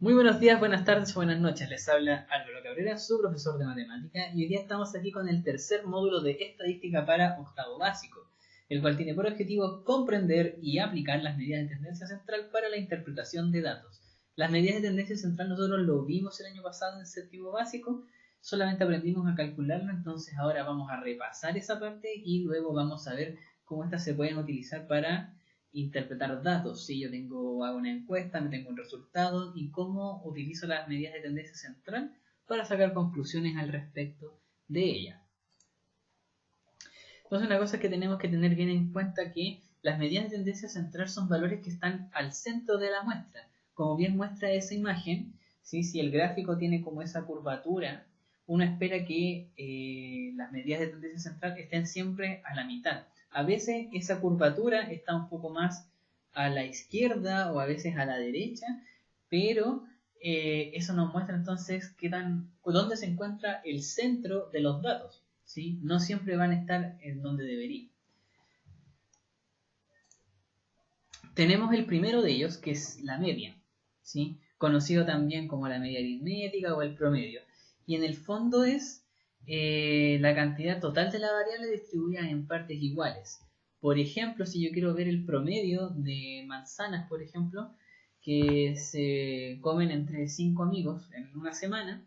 Muy buenos días, buenas tardes o buenas noches. Les habla Álvaro Cabrera, su profesor de matemática, y hoy día estamos aquí con el tercer módulo de estadística para octavo básico, el cual tiene por objetivo comprender y aplicar las medidas de tendencia central para la interpretación de datos. Las medidas de tendencia central nosotros lo vimos el año pasado en séptimo básico, solamente aprendimos a calcularlo, entonces ahora vamos a repasar esa parte y luego vamos a ver cómo estas se pueden utilizar para interpretar datos. Si yo hago una encuesta, me tengo un resultado y cómo utilizo las medidas de tendencia central para sacar conclusiones al respecto de ella. Entonces una cosa que tenemos que tener bien en cuenta que las medidas de tendencia central son valores que están al centro de la muestra. Como bien muestra esa imagen, ¿sí? Si el gráfico tiene como esa curvatura, uno espera que las medidas de tendencia central estén siempre a la mitad. A veces esa curvatura está un poco más a la izquierda o a veces a la derecha, pero eso nos muestra entonces dónde se encuentra el centro de los datos, ¿sí? No siempre van a estar en donde deberían. Tenemos el primero de ellos, que es la media, ¿sí? Conocido también como la media aritmética o el promedio. Y en el fondo es la cantidad total de la variable distribuida en partes iguales. Por ejemplo, si yo quiero ver el promedio de manzanas, por ejemplo, que se comen entre 5 amigos en una semana,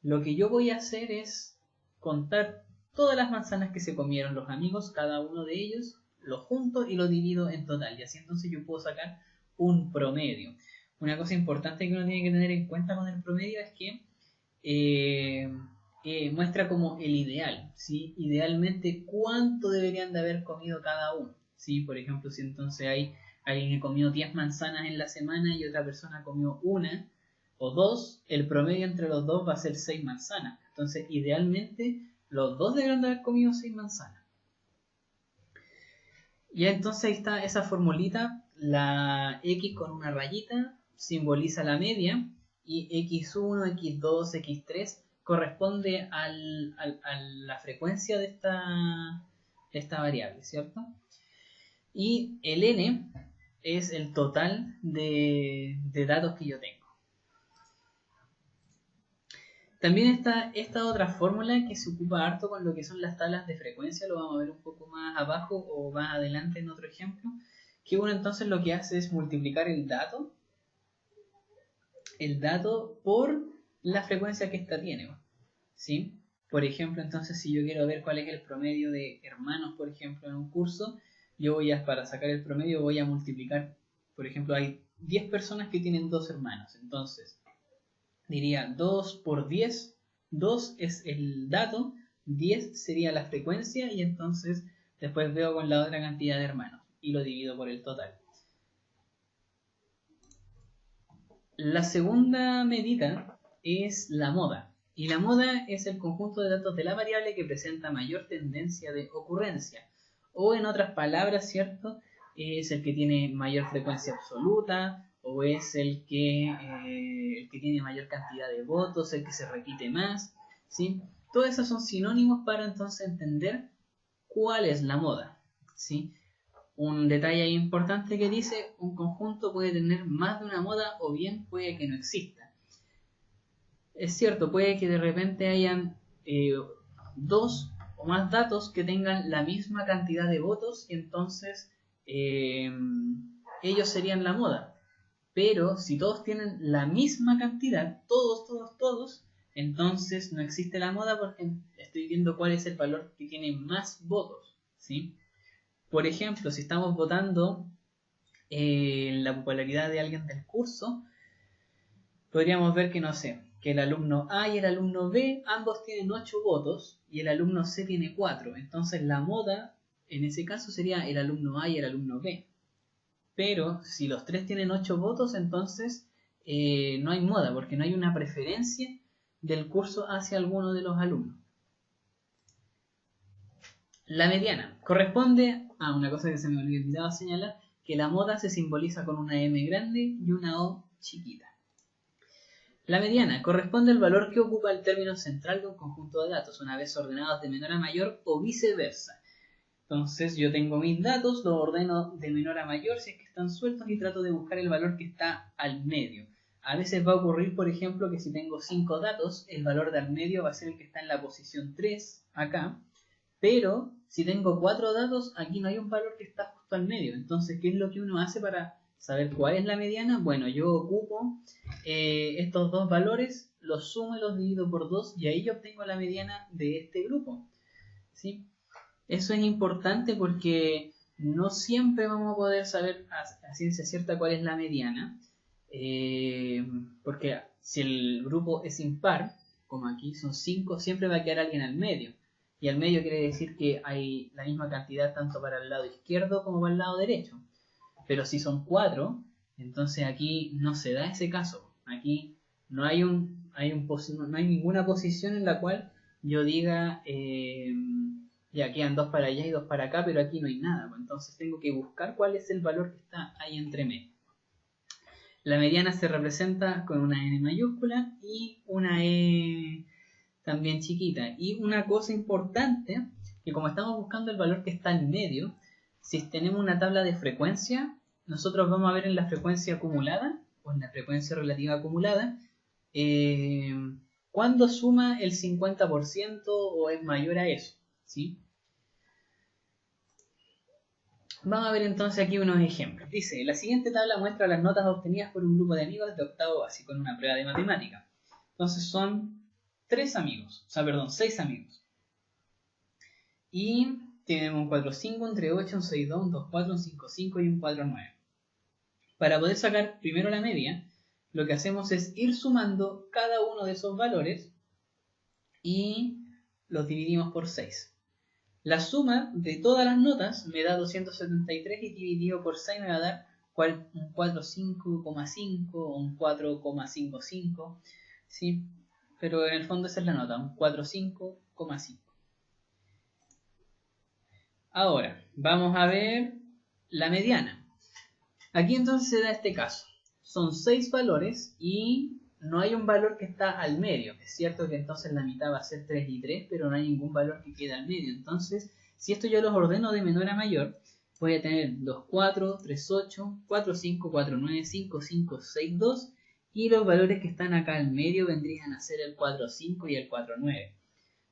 lo que yo voy a hacer es contar todas las manzanas que se comieron los amigos, cada uno de ellos, lo junto y lo divido en total. Y así entonces yo puedo sacar un promedio. Una cosa importante que uno tiene que tener en cuenta con el promedio es que muestra como el ideal, ¿sí? Idealmente cuánto deberían de haber comido cada uno, ¿sí? Por ejemplo, si entonces hay alguien que comió 10 manzanas en la semana y otra persona comió una o dos, el promedio entre los dos va a ser 6 manzanas. Entonces, idealmente, los dos deberían de haber comido 6 manzanas. Ya entonces ahí está esa formulita, la X con una rayita simboliza la media y X1, X2, X3 corresponde a la frecuencia de esta variable, ¿cierto? Y el N es el total de datos que yo tengo. También está esta otra fórmula que se ocupa harto con lo que son las tablas de frecuencia, lo vamos a ver un poco más abajo o más adelante en otro ejemplo, que uno entonces lo que hace es multiplicar el dato por la frecuencia que ésta tiene, ¿sí? Por ejemplo, entonces si yo quiero ver cuál es el promedio de hermanos, por ejemplo, en un curso, para sacar el promedio voy a multiplicar, por ejemplo, hay 10 personas que tienen 2 hermanos, entonces diría 2 por 10, 2 es el dato, 10 sería la frecuencia y entonces después veo con la otra cantidad de hermanos y lo divido por el total. La segunda medida es la moda. Y la moda es el conjunto de datos de la variable que presenta mayor tendencia de ocurrencia. O en otras palabras, ¿cierto? Es el que tiene mayor frecuencia absoluta, o es el que tiene mayor cantidad de votos, el que se repite más, ¿sí? Todos esos son sinónimos para entonces entender cuál es la moda, ¿sí? Un detalle importante que dice, un conjunto puede tener más de una moda o bien puede que no exista. Es cierto, puede que de repente hayan dos o más datos que tengan la misma cantidad de votos y entonces ellos serían la moda. Pero si todos tienen la misma cantidad, todos, entonces no existe la moda porque estoy viendo cuál es el valor que tiene más votos, ¿sí? Por ejemplo, si estamos votando la popularidad de alguien del curso, podríamos ver que, no sé, que el alumno A y el alumno B, ambos tienen 8 votos y el alumno C tiene 4. Entonces la moda, en ese caso, sería el alumno A y el alumno B. Pero si los tres tienen 8 votos, entonces no hay moda, porque no hay una preferencia del curso hacia alguno de los alumnos. La mediana corresponde a una cosa que se me había olvidado señalar, que la moda se simboliza con una M grande y una O chiquita. La mediana corresponde al valor que ocupa el término central de un conjunto de datos, una vez ordenados de menor a mayor o viceversa. Entonces yo tengo mis datos, los ordeno de menor a mayor si es que están sueltos y trato de buscar el valor que está al medio. A veces va a ocurrir, por ejemplo, que si tengo 5 datos, el valor del medio va a ser el que está en la posición 3, acá. Pero si tengo 4 datos, aquí no hay un valor que está justo al medio. Entonces, ¿qué es lo que uno hace para saber cuál es la mediana? Bueno, yo ocupo estos dos valores, los sumo y los divido por 2 y ahí yo obtengo la mediana de este grupo, ¿sí? Eso es importante porque no siempre vamos a poder saber a ciencia cierta cuál es la mediana, porque si el grupo es impar, como aquí son 5, siempre va a quedar alguien al medio. Y al medio quiere decir que hay la misma cantidad tanto para el lado izquierdo como para el lado derecho. Pero si son 4, entonces aquí no se da ese caso. Aquí no hay no hay ninguna posición en la cual yo diga ya quedan 2 para allá y 2 para acá, pero aquí no hay nada. Entonces tengo que buscar cuál es el valor que está ahí entre medio. La mediana se representa con una N mayúscula y una E también chiquita. Y una cosa importante, que como estamos buscando el valor que está en medio, si tenemos una tabla de frecuencia, nosotros vamos a ver en la frecuencia acumulada, o en la frecuencia relativa acumulada, cuándo suma el 50% o es mayor a eso, ¿sí? Vamos a ver entonces aquí unos ejemplos. Dice, la siguiente tabla muestra las notas obtenidas por un grupo de amigos de octavo básico en una prueba de matemática. Entonces son 6 amigos. Y tenemos un 4,5, un 3,8, un 6,2, un 2,4, un 5,5 y un 4,9. Para poder sacar primero la media, lo que hacemos es ir sumando cada uno de esos valores y los dividimos por 6. La suma de todas las notas me da 273 y dividido por 6 me va a dar un 4,5,5 o un 4,55, ¿sí? Pero en el fondo esa es la nota, un 4,5,5. Ahora, vamos a ver la mediana. Aquí entonces se da este caso. Son 6 valores y no hay un valor que está al medio. Es cierto que entonces la mitad va a ser 3 y 3, pero no hay ningún valor que quede al medio. Entonces, si esto yo los ordeno de menor a mayor, voy a tener 2, 4, 3, 8, 4, 5, 4, 9, 5, 5, 6, 2. Y los valores que están acá al medio vendrían a ser el 4, 5 y el 4, 9.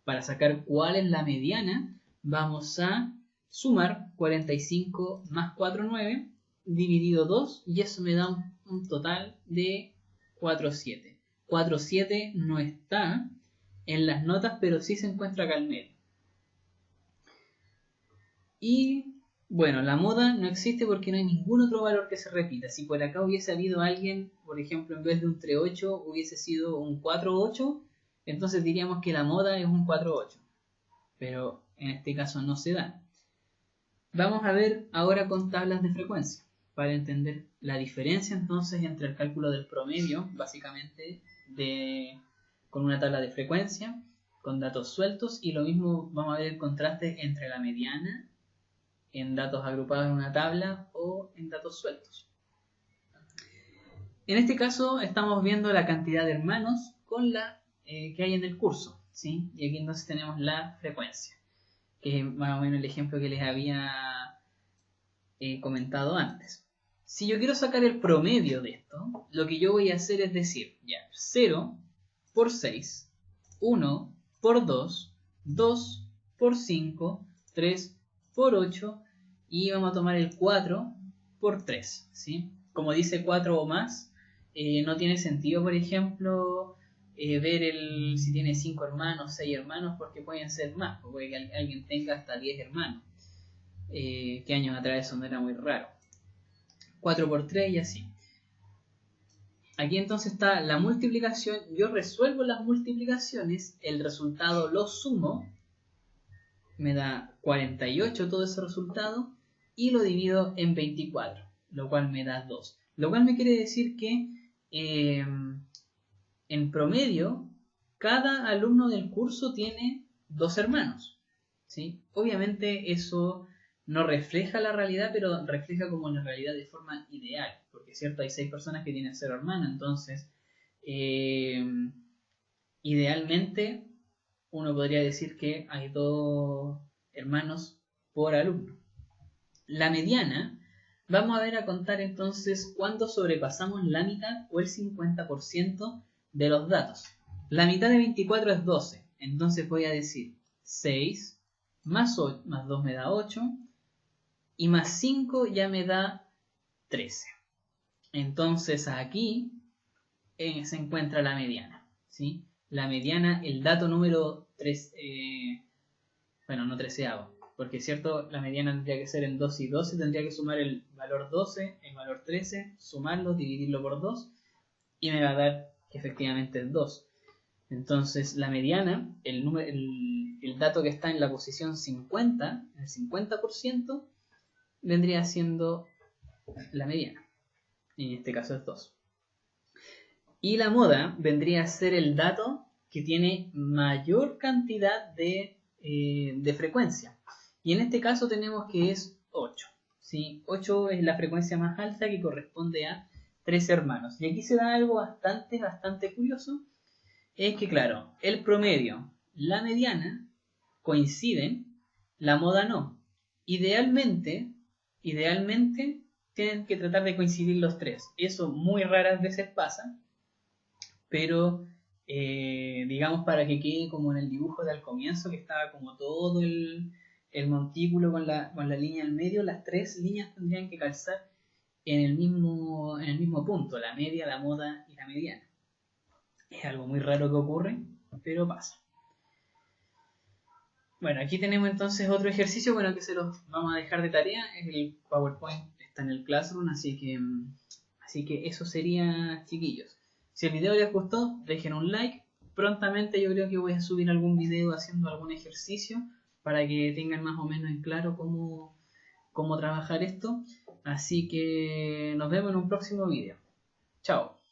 Para sacar cuál es la mediana, vamos a sumar 45 más 4, 9, dividido 2, y eso me da un total de 4,7. 4,7 no está en las notas, pero sí se encuentra acá al medio. Y bueno, la moda no existe porque no hay ningún otro valor que se repita. Si por acá hubiese habido alguien, por ejemplo, en vez de un 3,8 hubiese sido un 4,8, entonces diríamos que la moda es un 4,8. Pero en este caso no se da. Vamos a ver ahora con tablas de frecuencia, para entender la diferencia entonces entre el cálculo del promedio, básicamente, con una tabla de frecuencia, con datos sueltos, y lo mismo vamos a ver el contraste entre la mediana, en datos agrupados en una tabla o en datos sueltos. En este caso estamos viendo la cantidad de hermanos con la que hay en el curso, ¿sí? Y aquí entonces tenemos la frecuencia, que es más o menos el ejemplo que les había comentado antes. Si yo quiero sacar el promedio de esto, lo que yo voy a hacer es decir, ya, 0 por 6, 1 por 2, 2 por 5, 3 por 8, y vamos a tomar el 4 por 3, ¿sí? Como dice 4 o más, no tiene sentido, por ejemplo, ver si tiene 5 hermanos, 6 hermanos, porque pueden ser más, puede que alguien tenga hasta 10 hermanos. Que años atrás eso no era muy raro. 4 por 3 y así. Aquí entonces está la multiplicación. Yo resuelvo las multiplicaciones, el resultado lo sumo, me da 48 todo ese resultado, y lo divido en 24, lo cual me da 2. Lo cual me quiere decir que en promedio cada alumno del curso tiene 2 hermanos, ¿sí? Obviamente eso no refleja la realidad, pero refleja como la realidad de forma ideal, porque es cierto, hay 6 personas que tienen 0 hermanos, entonces idealmente uno podría decir que hay 2 hermanos por alumno. La mediana Vamos a ver a contar entonces cuándo sobrepasamos la mitad o el 50% de los datos. La mitad de 24 es 12, entonces voy a decir 6 más 2 me da 8 y más 5 ya me da 13. Entonces aquí se encuentra la mediana, ¿sí? La mediana, el dato número 3, bueno, no treceavo, porque es cierto, la mediana tendría que ser en 12 y 12, tendría que sumar el valor 12, el valor 13, sumarlo, dividirlo por 2, y me va a dar que efectivamente es 2. Entonces, la mediana, el dato que está en la posición 50, el 50%, vendría siendo la mediana. En este caso es 2. Y la moda vendría a ser el dato que tiene mayor cantidad de frecuencia. Y en este caso tenemos que es 8. ¿Sí? 8 es la frecuencia más alta que corresponde a 3 hermanos. Y aquí se da algo bastante curioso. Es que, claro, el promedio, la mediana, coinciden, la moda no. Idealmente, tienen que tratar de coincidir los tres. Eso muy raras veces pasa, pero digamos para que quede como en el dibujo de al comienzo, que estaba como todo el montículo con la línea al medio, las tres líneas tendrían que calzar en el mismo punto, la media, la moda y la mediana. Es algo muy raro que ocurre, pero pasa. Bueno, aquí tenemos entonces otro ejercicio, bueno, que se los vamos a dejar de tarea. El PowerPoint está en el Classroom, así que eso sería, chiquillos. Si el video les gustó, dejen un like. Prontamente yo creo que voy a subir algún video haciendo algún ejercicio para que tengan más o menos en claro cómo trabajar esto. Así que nos vemos en un próximo video. Chao.